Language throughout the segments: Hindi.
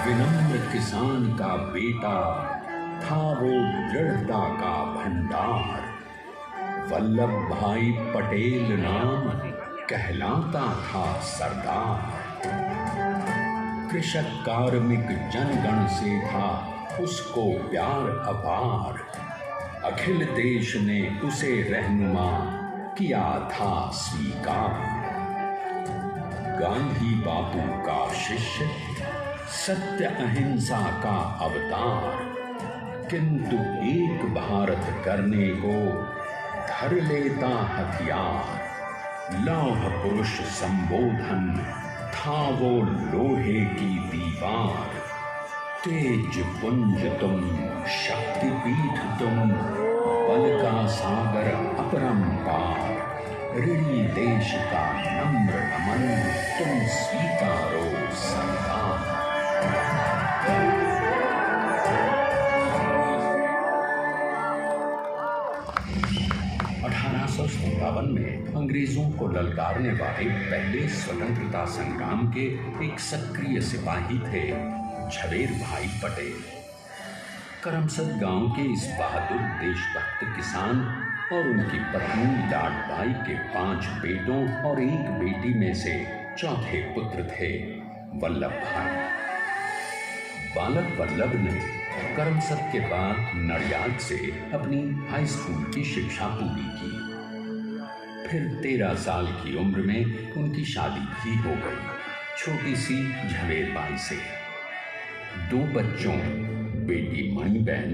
विनम्र किसान का बेटा था वो दृढ़ता का भंडार। वल्लभ भाई पटेल नाम कहलाता था सरदार। कृषक कार्मिक जनगण से था उसको प्यार अपार। अखिल देश ने उसे रहनुमा किया था स्वीकार। गांधी बापू का शिष्य, सत्य अहिंसा का अवतार, किंतु एक भारत करने को धर लेता हथियार। लौह पुरुष संबोधन था वो लोहे की दीवार। तेज पुंज तुम, शक्तिपीठ तुम, बल का सागर अपरंपार। ऋणी देश का नम्र नमन तुम स्वीकारो सरदार। 1857 में अंग्रेजों को ललकारने वाले पहले स्वतंत्रता संग्राम के एक सक्रिय सिपाही थे झवेर भाई पटेल। करमसद गांव के इस बहादुर देशभक्त किसान और उनकी पत्नी लाडबाई के 5 बेटों और 1 बेटी में से चौथे पुत्र थे वल्लभ भाई। बालक वल्लभ ने करमसद के बाद नडियाद से अपनी हाई स्कूल की शिक्षा पूरी की। फिर 13 साल की उम्र में उनकी शादी भी हो गई छोटी सी झवेर बाई से। 2 बच्चों, बेटी मणिबेन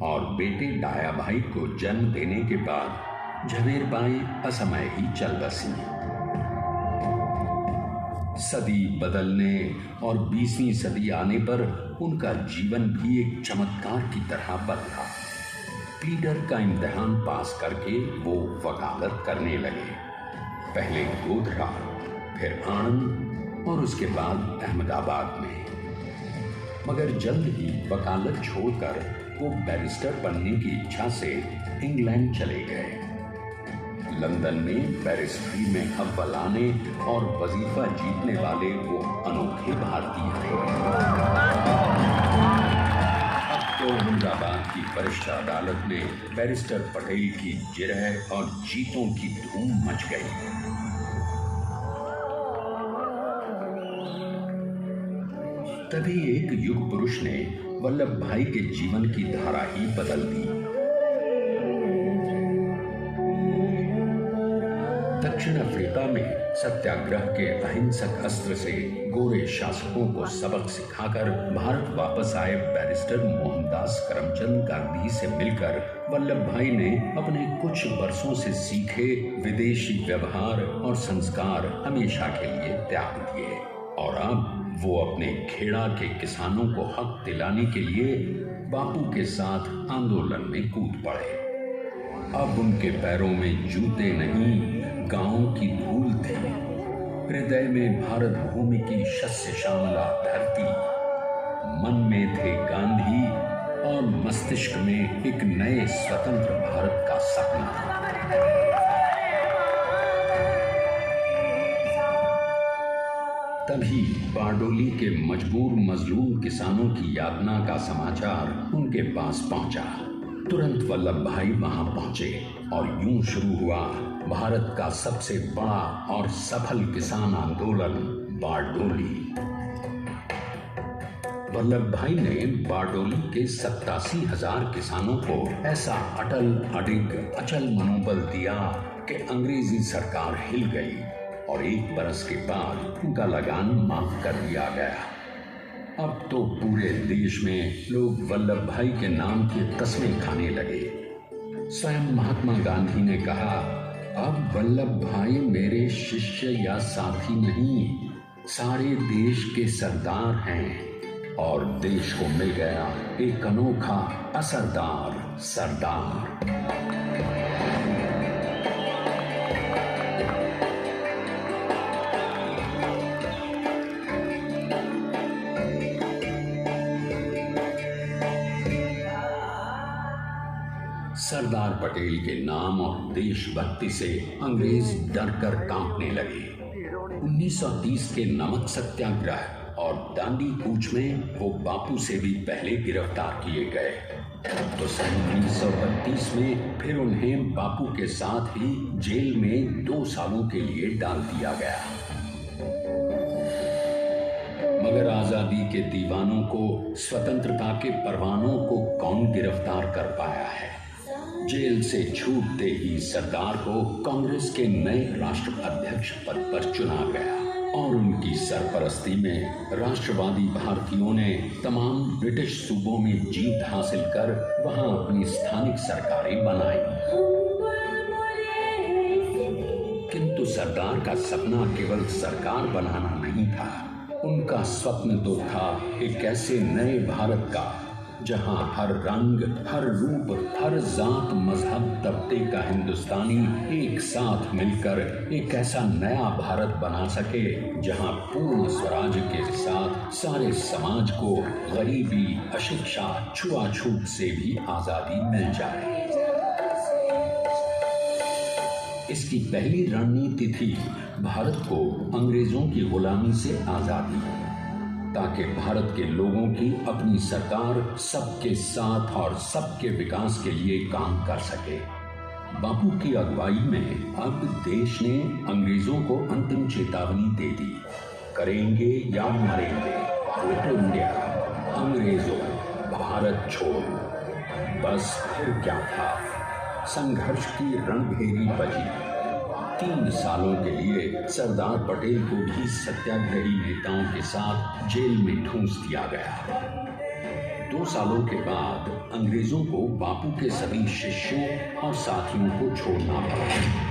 और बेटे डाया भाई को जन्म देने के बाद झवेर बाई असमय ही चल बसी। सदी बदलने और 20वीं सदी आने पर उनका जीवन भी एक चमत्कार की तरह बदला। प्लीडर का इम्तिहान पास करके वो वकालत करने लगे। पहले गोधरा, फिर आणंद और उसके बाद अहमदाबाद में। मगर जल्द ही वकालत छोड़कर वो बैरिस्टर बनने की इच्छा से इंग्लैंड चले गए। लंदन में बैरिस्ट्री में अव्वल आने और वजीफा जीतने वाले वो अनोखे भारतीय थे। अब तो अहमदाबाद की वरिष्ठ अदालत में बैरिस्टर पटेल की जिरह और जीतों की धूम मच गई। तभी एक युग पुरुष ने वल्लभ भाई के जीवन की धारा ही बदल दी। दक्षिण अफ्रीका में सत्याग्रह के अहिंसक अस्त्र से गोरे शासकों को सबक सिखाकर भारत वापस आए बैरिस्टर मोहनदास करमचंद गांधी से मिलकर वल्लभ भाई ने अपने कुछ वर्षों से सीखे विदेशी व्यवहार और संस्कार हमेशा के लिए त्याग दिए और अब वो अपने खेड़ा के किसानों को हक दिलाने के लिए बापू के साथ आंदोलन में कूद पड़े। अब उनके पैरों में जूते नहीं, गांव की धूल थी। हृदय में भारत भूमि की शस्य श्यामला धरती। मन में थे गांधी और मस्तिष्क में एक नए स्वतंत्र भारत का सपना। तभी बारडोली के मजबूर मजलूम किसानों की यातना का समाचार उनके पास पहुंचा। तुरंत वल्लभ भाई वहां पहुंचे और यूं शुरू हुआ भारत का सबसे बड़ा और सफल किसान आंदोलन बारडोली। वल्लभ भाई ने बारडोली के 87,000 किसानों को ऐसा अटल अडिग अचल मनोबल दिया कि अंग्रेजी सरकार हिल गई और 1 बरस के बाद उनका लगान माफ कर दिया गया। अब तो पूरे देश में लोग वल्लभ भाई के नाम की कस्में खाने लगे। स्वयं महात्मा गांधी ने कहा, अब वल्लभ भाई मेरे शिष्य या साथी नहीं, सारे देश के सरदार हैं और देश को मिल गया एक अनोखा असरदार सरदार। सरदार पटेल के नाम और देशभक्ति से अंग्रेज डर कर कांपने लगे। 1930 के नमक सत्याग्रह और दांडी कूच में वो बापू से भी पहले गिरफ्तार किए गए। तो सन 1932 में फिर उन्हें बापू के साथ ही जेल में 2 सालों के लिए डाल दिया गया। मगर आजादी के दीवानों को, स्वतंत्रता के परवानों को कौन गिरफ्तार कर पाया है? जेल से छूटते ही सरदार को कांग्रेस के नए राष्ट्राध्यक्ष पद पर चुना गया और उनकी सरपरस्ती में राष्ट्रवादी भारतीयों ने तमाम ब्रिटिश सूबों में जीत हासिल कर वहां अपनी स्थानिक सरकारें बनाई। किंतु सरदार का सपना केवल सरकार बनाना नहीं था। उनका स्वप्न तो था एक ऐसे नए भारत का जहां हर रंग, हर रूप, हर जात, मजहब, तबके का हिंदुस्तानी एक साथ मिलकर एक ऐसा नया भारत बना सके जहां पूर्ण स्वराज के साथ सारे समाज को गरीबी, अशिक्षा, छुआछूत से भी आजादी मिल जाए। इसकी पहली रणनीति थी भारत को अंग्रेजों की गुलामी से आजादी, ताकि भारत के लोगों की अपनी सरकार सबके साथ और सबके विकास के लिए काम कर सके। बापू की अगुवाई में अब देश ने अंग्रेजों को अंतिम चेतावनी दे दी, करेंगे या मरेंगे, क्विट इंडिया, अंग्रेजों, भारत छोड़ो। बस फिर क्या था, संघर्ष की रणभेरी बजी। 3 सालों के लिए सरदार पटेल को भी सत्याग्रही नेताओं के साथ जेल में ठूंस दिया गया। 2 सालों के बाद अंग्रेजों को बापू के सभी शिष्यों और साथियों को छोड़ना पड़ा।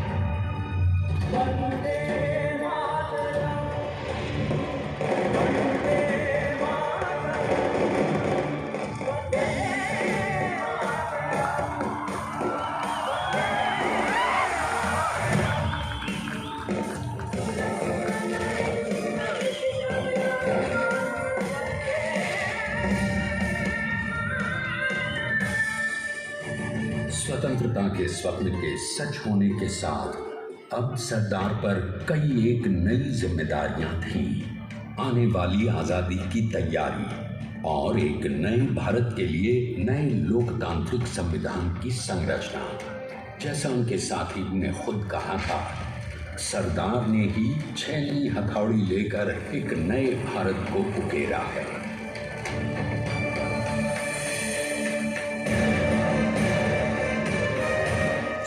स्वतंत्रता के स्वप्न के सच होने के साथ अब सरदार पर कई एक नई जिम्मेदारियां थीं। आने वाली आजादी की तैयारी और एक नए भारत के लिए नए लोकतांत्रिक संविधान की संरचना। जैसा उनके साथी ने खुद कहा था, सरदार ने ही छैनी हथौड़ी लेकर एक नए भारत को उकेरा है।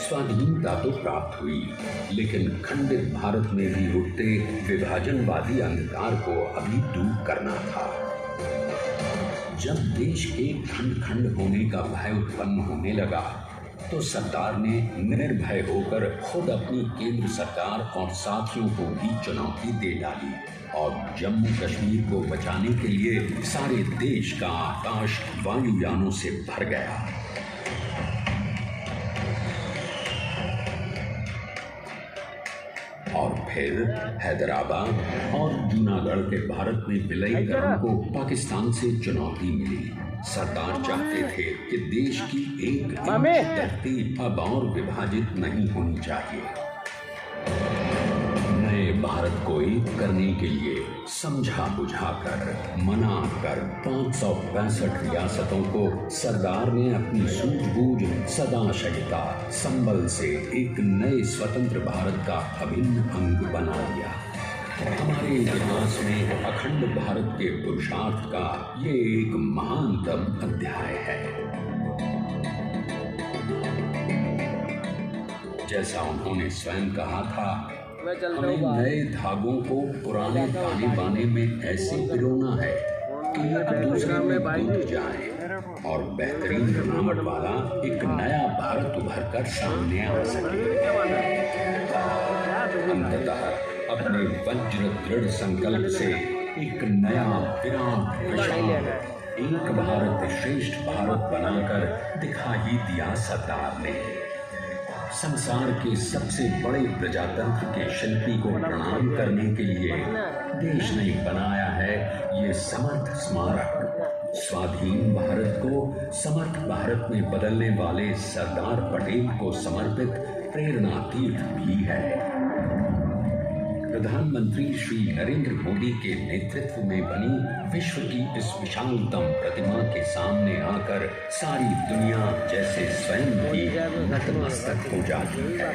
स्वाधीनता तो प्राप्त हुई, लेकिन खंडित भारत में भी उठते विभाजनवादी अंधकार को अभी दूर करना था। जब देश के खंड खंड होने का भय उत्पन्न होने लगा, तो सरदार ने निर्भय होकर खुद अपनी केंद्र सरकार और साथियों को भी चुनौती दे डाली और जम्मू कश्मीर को बचाने के लिए सारे देश का आकाश वायुयानों से भर गया। और फिर हैदराबाद और जूनागढ़ के भारत में विलय करने को पाकिस्तान से चुनौती मिली। सरदार चाहते थे कि देश की एक इंच धरती अब और विभाजित नहीं होनी चाहिए। नए भारत को एक करने के लिए समझा बुझाकर, मना कर 565 रियासतों को सरदार ने अपनी सूझबूझ, सदाशयता, संबल से एक नए स्वतंत्र भारत का अभिन्न अंग बना दिया। हमारे इतिहास में अखंड भारत के पुरुषार्थ का ये एक महानतम अध्याय है। जैसा उन्होंने स्वयं कहा था, हमें नए धागों को पुराने ताने बाने में ऐसे पिरोना है कि एक दूसरे में टूट जाए और बेहतरीन बनावट वाला एक नया भारत उभर कर सामने आ सके। अंततः अपने वज्र दृढ़ संकल्प से एक नया विराट विशाल एक भारत श्रेष्ठ भारत बनाकर दिखा ही दिया सरदार ने। संसार के सबसे बड़े प्रजातंत्र के शिल्पी को प्रणाम करने के लिए देश ने बनाया है ये समर्थ स्मारक। स्वाधीन भारत को समर्थ भारत में बदलने वाले सरदार पटेल को समर्पित प्रेरणा तीर्थ भी है। प्रधानमंत्री श्री नरेंद्र मोदी के नेतृत्व में बनी विश्व की इस विशालतम प्रतिमा के सामने आकर सारी दुनिया जैसे स्वयं भी नतमस्तक हो जाती है।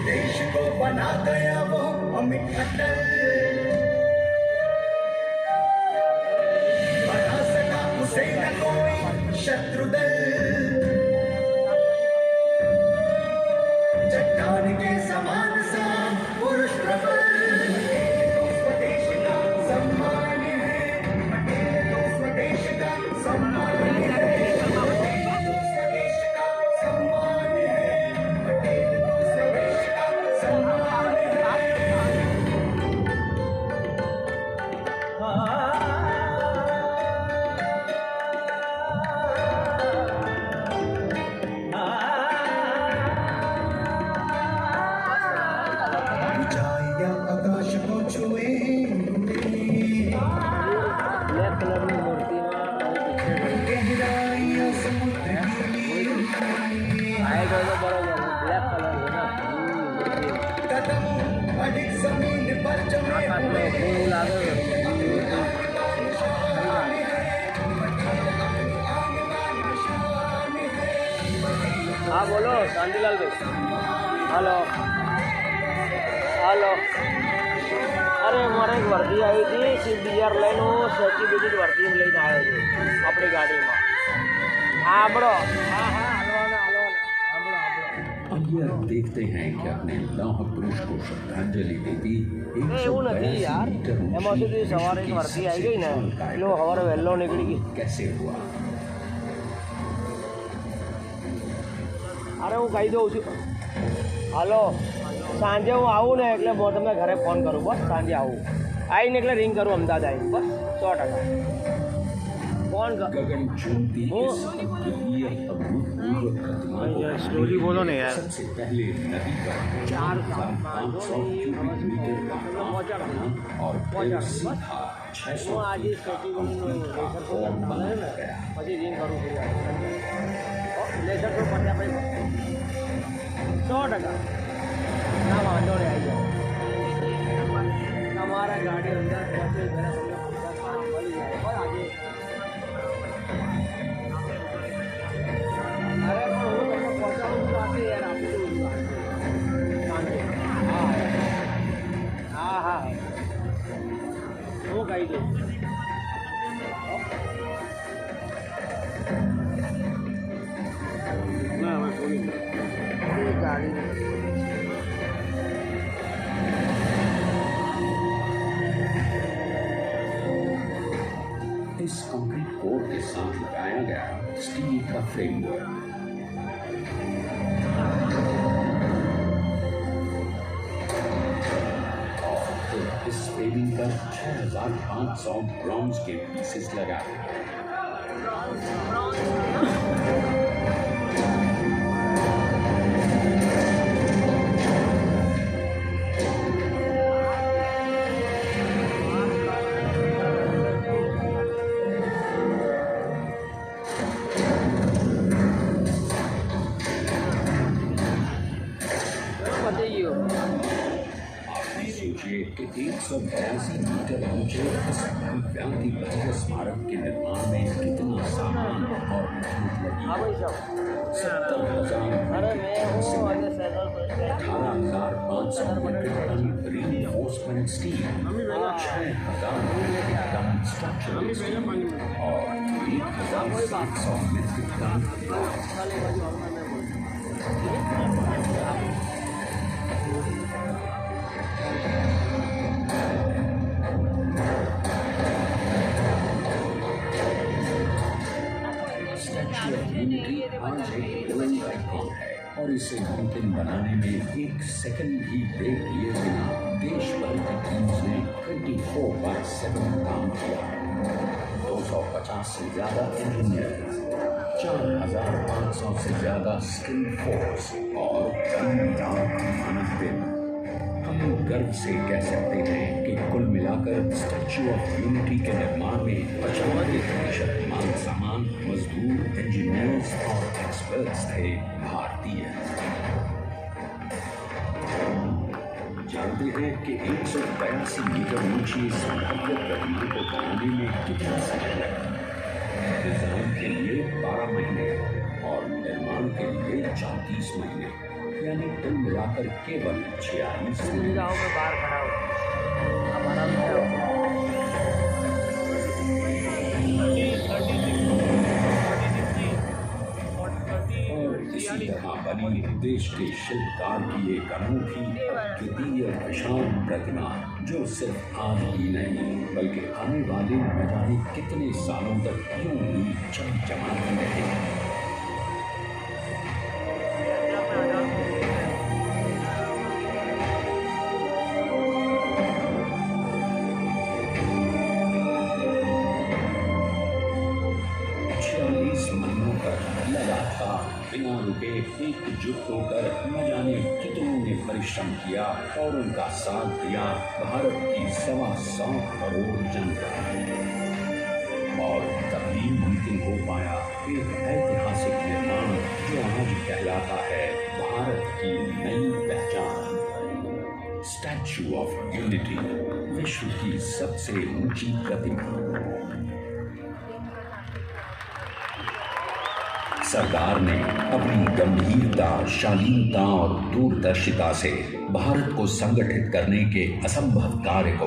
देश को बना गया वो अमित अटल, बना सका उसे न कोई शत्रु दल। चट्टान के समान सा पुरुष प्रबल, पटेल तो स्वदेश का सम्मान है, पटेल तो स्वदेश का सम्मान है, पटेल तो स्वदेश का सम्मान है, पटेल तो स्वदेश का सम्मान है। ऊंचाइयां आकाश को छुए, ब्लैक कलर में मूर्ति गहराइयां समुद्र की आएगा तो बरोबर ब्लैक कलर है ना। कदम अधिक जमीन पर जमे हुए, फूल आ गए। हाँ बोलो शांतिलाल भाई। Hello hello. अरे मारे एक वर्दी आई थी CBR લઈને સર્ટિફિકેટ વર્દી લઈને આવ્યો છું આપણી ગાડીમાં। હા આપણો હા હા હલવાના હલવાના આપણો आइए अब देखते हैं कि अपने लौह पुरुष को श्रद्धांजलि देती એવું નથી યાર। એમાં સુધી સવારે એક વર્દી આવી ગઈ ને એટલે સવારે વહેલો નીકળી ગઈ। कैसे हुआ। અરે હું કહી દઉં છું। હાલો સાંજે હું આવું ને એટલે હું તમને ઘરે ફોન કરું બસ। સાંજે આવું આવીને એટલે રિંગ કરું અમદાવાદ આવીને બસ 100% ફોન કર। गगन चुनती वो- इस अद्वितीय अभूतपूर्व प्रतिमा को यार, slowly बोलो ना यार। सबसे पहले नदी पर 4,500 क्यूबिक मीटर का नाव करना और फिर सीधा 600 હું આજે फीट का સ્ટેચ્યુનું कंक्रीट का લેસર फॉर्म બનાવે बनाया ને गया। પછી રિંગ કરું લેસર તો પત્યા પછી 100% ના વાંધો નહીં આવી જાય। તમારા ગાડી અંદર પહોંચે ઘરે તમને પૈસા સારા મળી જાય બસ આજે। અરે પણ હું તમને પહોંચાડું છું આજે યાર આપી દઉં છું સાંજે। હા હા હા હું કહી દઉં। ના હવે થોડી ગાડી इस कंक्रीट कोर के साथ लगाया गया स्टील का फ्रेमवर्क और फिर इस फ्रेमिंग पर 6,500 ब्रॉन्ज के पीसेस लगाए गए। પતી ગયું। आपने सोचिए कि 182 मीटर ऊंचे इस भव्यांति भव्य स्मारक के निर्माण में कितना सामान और मेहनत लगी। હા ભાઈ સાહેબ 70,000 અરે मैं हूँ આજે સैलर पर 18,500 metric ton reinforcement steel, 6,000 metric ton structural steel और 1,700 मीट्रिक टन ब्रॉन्ज। ખાલી બાજુ આવવા ના બોલ। स्टैच्यू ऑफ यूनिटी आज एक ग्लोइंग आइकॉन है और इसे मुमकिन बनाने में एक सेकंड भी ब्रेक लिए बिना देश भर की टीम्स ने 24/7 काम किया। 250 से ज्यादा इंजीनियर्स, 4,500 से ज्यादा स्किल फोर्स और कई लाख मानव दिन। हम गर्व से कह सकते हैं कि कुल मिलाकर स्टैच्यू ऑफ यूनिटी के निर्माण में 95% माल सामान, मजदूर, इंजीनियर्स और एक्सपर्ट्स थे भारतीय। जानते हैं कि 182 मीटर ऊंची इस भव्य प्रतिमा को बनाने में कितना समय लगा। डिजाइन के लिए 12 महीने और निर्माण के लिए 34 महीने, यानी कुल मिलाकर केवल 46 महीने। सुविधाओं में बाहर खड़ा हो हमारा भी और इसी तरह बनी देश के शिल्पकार की एक अनूठी अद्वितीय विशाल प्रतिमा, जो सिर्फ आज ही नहीं बल्कि आने वाले न जाने कितने सालों तक यूं ही चमचमाती रहेगी। लगातार बिना रुके एकजुट होकर न जाने कितनों ने परिश्रम किया और उनका साथ दिया भारत की 125 करोड़ जनता। और तभी मुमकिन हो पाया एक ऐतिहासिक निर्माण जो आज कहलाता है भारत की नई पहचान। स्टैच्यू ऑफ यूनिटी, विश्व की सबसे ऊंची प्रतिमा। सरकार ने अपनी गंभीरता, शालीनता और दूरदर्शिता से भारत को संगठित करने के असंभव कार्य को